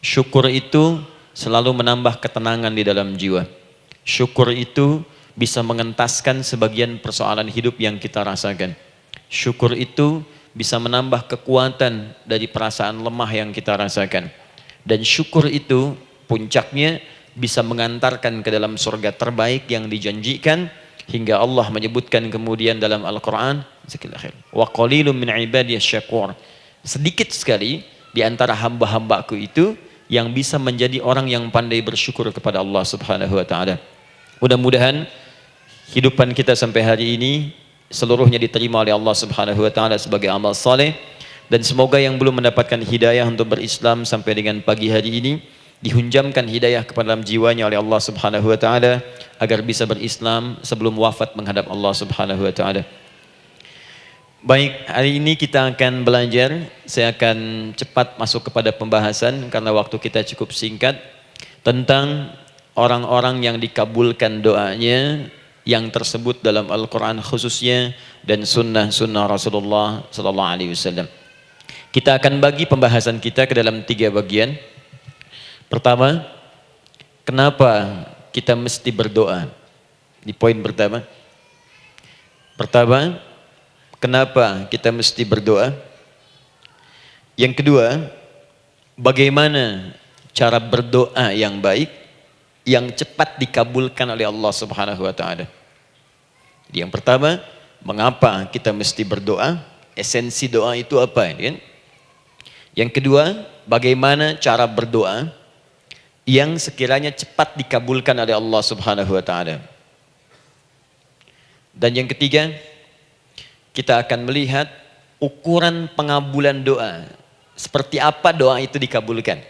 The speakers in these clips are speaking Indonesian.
Syukur itu selalu menambah ketenangan di dalam jiwa. Syukur itu bisa mengentaskan sebagian persoalan hidup yang kita rasakan. Syukur itu bisa menambah kekuatan dari perasaan lemah yang kita rasakan. Dan syukur itu puncaknya bisa mengantarkan ke dalam surga terbaik yang dijanjikan, hingga Allah menyebutkan kemudian dalam Al-Quran, wa qalilun min ibadiyas syakur, sedikit sekali di antara hamba-hambaku itu yang bisa menjadi orang yang pandai bersyukur kepada Allah Subhanahu wa taala. Mudah-mudahan hidupan kita sampai hari ini seluruhnya diterima oleh Allah Subhanahu wa taala sebagai amal saleh, dan semoga yang belum mendapatkan hidayah untuk berislam sampai dengan pagi hari ini dihunjamkan hidayah kepada dalam jiwanya oleh Allah Subhanahu wa taala agar bisa berislam sebelum wafat menghadap Allah Subhanahu wa taala. Baik, hari ini kita akan belajar. Saya akan cepat masuk kepada pembahasan karena waktu kita cukup singkat, tentang orang-orang yang dikabulkan doanya yang tersebut dalam Al-Quran khususnya dan sunnah-sunnah Rasulullah Sallallahu Alaihi Wasallam. Kita akan bagi pembahasan kita ke dalam 3 bagian. Pertama, kenapa kita mesti berdoa? Di poin pertama. Kenapa kita mesti berdoa? Yang kedua, bagaimana cara berdoa yang baik, yang cepat dikabulkan oleh Allah Subhanahu wa taala. Yang pertama, mengapa kita mesti berdoa? Esensi doa itu apa, kan? Yang kedua, bagaimana cara berdoa yang sekiranya cepat dikabulkan oleh Allah Subhanahu wa taala. Dan yang ketiga, kita akan melihat ukuran pengabulan doa. Seperti apa doa itu dikabulkan.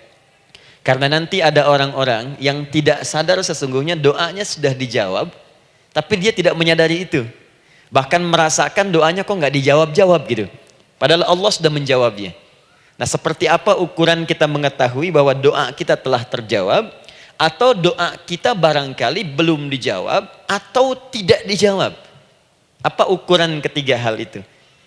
Karena nanti ada orang-orang yang tidak sadar sesungguhnya doanya sudah dijawab, tapi dia tidak menyadari itu. Bahkan merasakan doanya kok nggak dijawab-jawab gitu. Padahal Allah sudah menjawabnya. Nah, seperti apa ukuran kita mengetahui bahwa doa kita telah terjawab, atau doa kita barangkali belum dijawab atau tidak dijawab? Apa ukuran ketiga hal itu?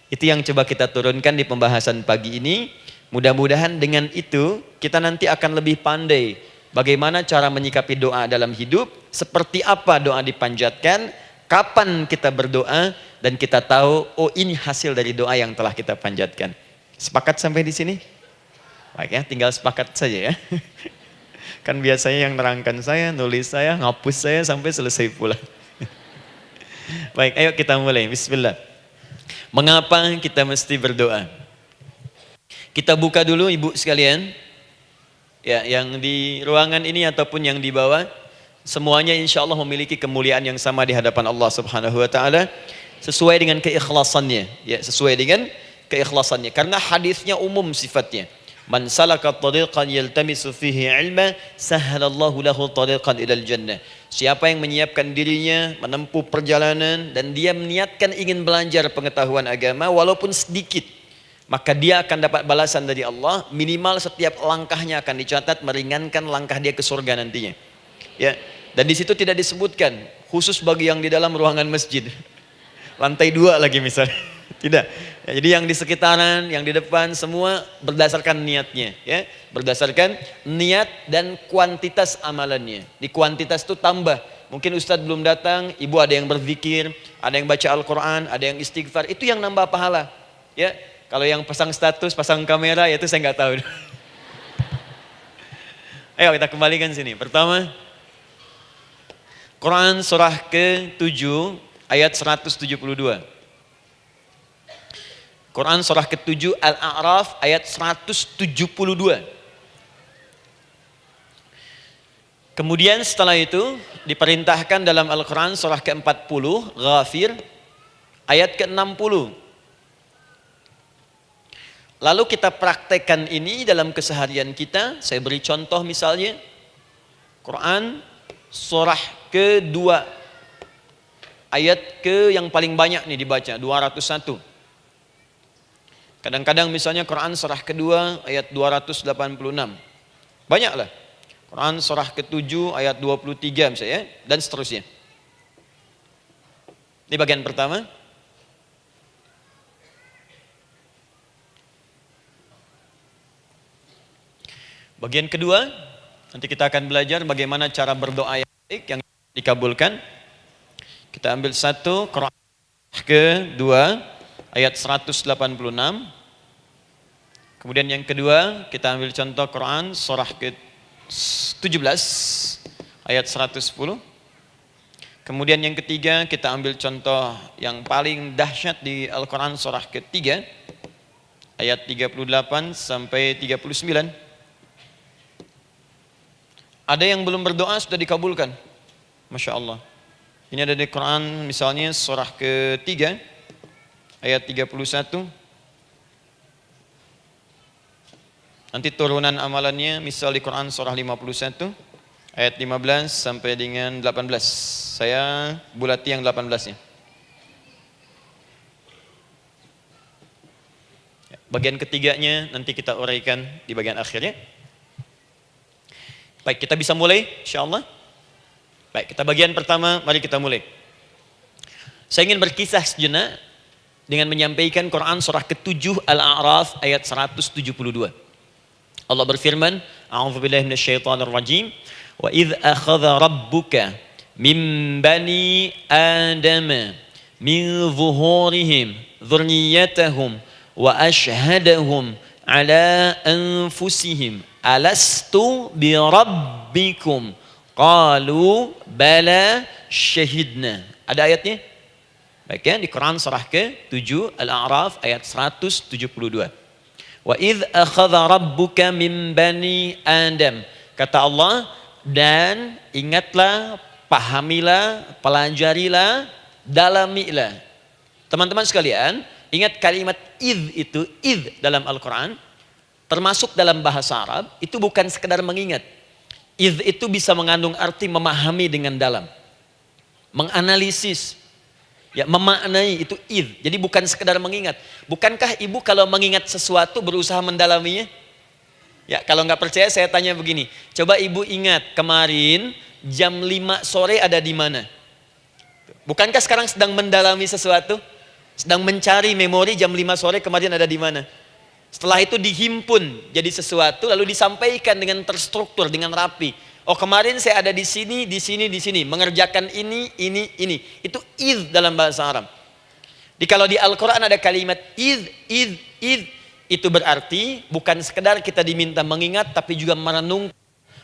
Itu yang coba kita turunkan di pembahasan pagi ini. Mudah-mudahan dengan itu kita nanti akan lebih pandai bagaimana cara menyikapi doa dalam hidup, seperti apa doa dipanjatkan, kapan kita berdoa, dan kita tahu, oh ini hasil dari doa yang telah kita panjatkan. Sepakat sampai di sini? Baik ya, tinggal sepakat saja ya. Kan biasanya yang nerangkan saya, nulis saya, ngapus saya sampai selesai pula. Baik, ayo kita mulai. Bismillah. Mengapa kita mesti berdoa? Kita buka dulu ibu sekalian. Ya, yang di ruangan ini ataupun yang di bawah, semuanya insya Allah memiliki kemuliaan yang sama di hadapan Allah Subhanahu wa taala sesuai dengan keikhlasannya. Ya, sesuai dengan keikhlasannya. Karena hadisnya umum sifatnya. Man salaka tariqan yaltamisu fihi ilma sahhalallahu lahu tariqan ilal jannah. Siapa yang menyiapkan dirinya menempuh perjalanan dan dia meniatkan ingin belajar pengetahuan agama walaupun sedikit, maka dia akan dapat balasan dari Allah, minimal setiap langkahnya akan dicatat meringankan langkah dia ke surga nantinya. Ya. Dan di situ tidak disebutkan khusus bagi yang di dalam ruangan masjid. Lantai 2 lagi misalnya. Tidak. Ya, jadi yang di sekitaran, yang di depan semua berdasarkan niatnya, ya. Berdasarkan niat dan kuantitas amalannya. Di kuantitas itu tambah. Mungkin Ustadz belum datang, ibu ada yang berzikir, ada yang baca Al-Quran, ada yang istighfar. Itu yang nambah pahala. Ya. Kalau yang pasang status, pasang kamera, ya itu saya nggak tahu. Ayo kita kembalikan sini. Pertama, Quran surah ke-7 ayat 172. Quran surah ke-7 Al-A'raf ayat 172. Kemudian setelah itu diperintahkan dalam Al-Quran surah ke-40 Ghafir ayat ke-60. Lalu kita praktekkan ini dalam keseharian kita. Saya beri contoh misalnya Quran surah ke-2 ayat ke yang paling banyak nih dibaca 201. Kadang-kadang misalnya Quran surah kedua ayat 286. Banyaklah. Quran surah ke-7 ayat 23 misalnya, dan seterusnya. Ini bagian pertama. Bagian kedua, nanti kita akan belajar bagaimana cara berdoa yang baik yang dikabulkan. Kita ambil satu, Quran kedua ayat 186. Kemudian yang kedua, kita ambil contoh Quran surah ke-17 ayat 110. Kemudian yang ketiga, kita ambil contoh yang paling dahsyat di Al-Quran surah ketiga ayat 38 sampai 39. Ada yang belum berdoa sudah dikabulkan. Masya Allah. Ini ada di Quran misalnya surah ketiga ayat 31. Nanti turunan amalannya misal di Quran surah 51 ayat 15 sampai dengan 18. Saya bulati yang 18-nya. Bagian ketiganya nanti kita uraikan di bagian akhirnya. Baik, kita bisa mulai insyaallah. Baik, kita bagian pertama, mari kita mulai. Saya ingin berkisah sejenak dengan menyampaikan Quran surah ke-7 Al-A'raf ayat 172. Allah berfirman, A'udzubillahi minasyaitonirrajim, wa idz akhadha rabbuka min bani Adam min zuhurihim dzurriyyatahum wa ashhadahum ala anfusihim alastu bi rabbikum qalu bala syahidna. Ada ayatnya? Baik ya, di Quran surah ke-7 Al-A'raf ayat 172. Wa idz akhadha rabbuka min bani Adam. Kata Allah, dan ingatlah, pahamilah, pelajarilah, dalamilah. Teman-teman sekalian, ingat kalimat idz itu, idz dalam Al-Quran termasuk dalam bahasa Arab, itu bukan sekedar mengingat. Idz itu bisa mengandung arti memahami dengan dalam. Menganalisis. Ya, memaknai itu idz. Jadi bukan sekedar mengingat. Bukankah ibu kalau mengingat sesuatu berusaha mendalaminya? Ya, kalau nggak percaya saya tanya begini. Coba ibu ingat kemarin jam 5 sore ada di mana? Bukankah sekarang sedang mendalami sesuatu? Sedang mencari memori jam 5 sore kemarin ada di mana? Setelah itu dihimpun jadi sesuatu lalu disampaikan dengan terstruktur, dengan rapi. Oh, kemarin saya ada di sini, di sini, di sini, mengerjakan ini. Itu idz dalam bahasa Arab. Kalau di Al-Quran ada kalimat idz, itu berarti bukan sekedar kita diminta mengingat, tapi juga merenung,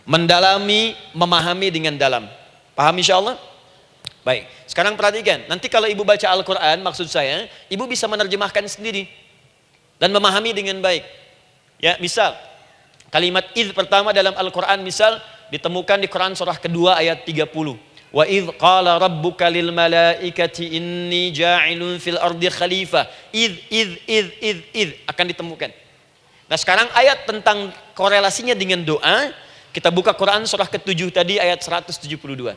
mendalami, memahami dengan dalam. Paham insyaallah? Baik, sekarang perhatikan. Nanti kalau ibu baca Al-Quran, maksud saya, ibu bisa menerjemahkan sendiri dan memahami dengan baik. Ya, misal kalimat idz pertama dalam Al-Quran misal ditemukan di Quran surah kedua ayat 30. Wa idz qala rabbuka lil malaikati inni ja'ilun fil ardi khalifah. Idz akan ditemukan. Nah, sekarang ayat tentang korelasinya dengan doa, kita buka Quran surah ke-7 tadi ayat 172.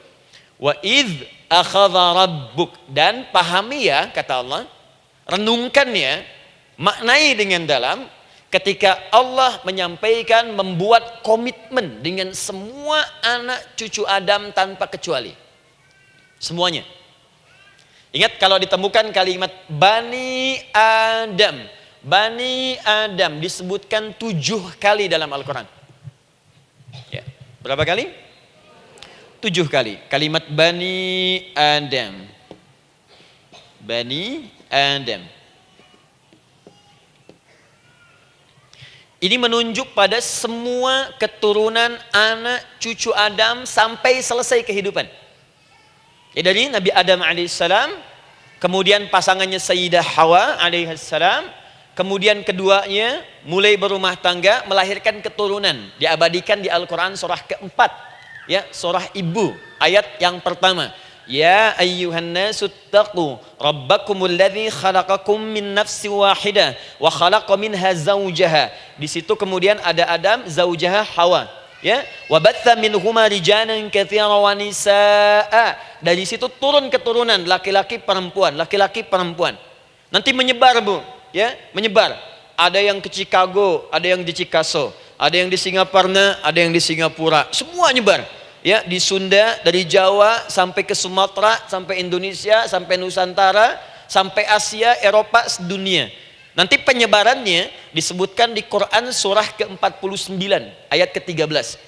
Wa idz akhadha rabbuk, dan pahami ya kata Allah, renungkan ya, maknai dengan dalam ketika Allah menyampaikan, membuat komitmen dengan semua anak cucu Adam tanpa kecuali. Semuanya. Ingat kalau ditemukan kalimat Bani Adam. Bani Adam disebutkan 7 kali dalam Al-Quran. Ya. Berapa kali? 7 kali. Kalimat Bani Adam. Bani Adam. Ini menunjuk pada semua keturunan anak cucu Adam sampai selesai kehidupan. Ya, dari Nabi Adam alaihissalam, kemudian pasangannya Sayyidah Hawa alaihissalam, kemudian keduanya mulai berumah tangga, melahirkan keturunan. Diabadikan di Al-Quran surah keempat, ya, surah Ibu, ayat yang pertama. Ya ayyuhan nasu taqu rabbakumul ladzi khalaqakum min nafsin wahidah wa khalaqa minha zawjaha. Di situ kemudian ada Adam, zaujaha Hawa, ya. Wa batha minhuma rijalan katsiran wa nisaa. Dari situ turun keturunan laki-laki perempuan, laki-laki perempuan. Nanti menyebar, Bu, ya, menyebar. Ada yang ke Chicago, ada yang di Chicago, ada yang di Singaparna, ada yang di Singapura. Semua nyebar. Ya, di Sunda, dari Jawa sampai ke Sumatera, sampai Indonesia, sampai Nusantara, sampai Asia, Eropa, sedunia. Nanti penyebarannya disebutkan di Quran surah ke-49 ayat ke-13.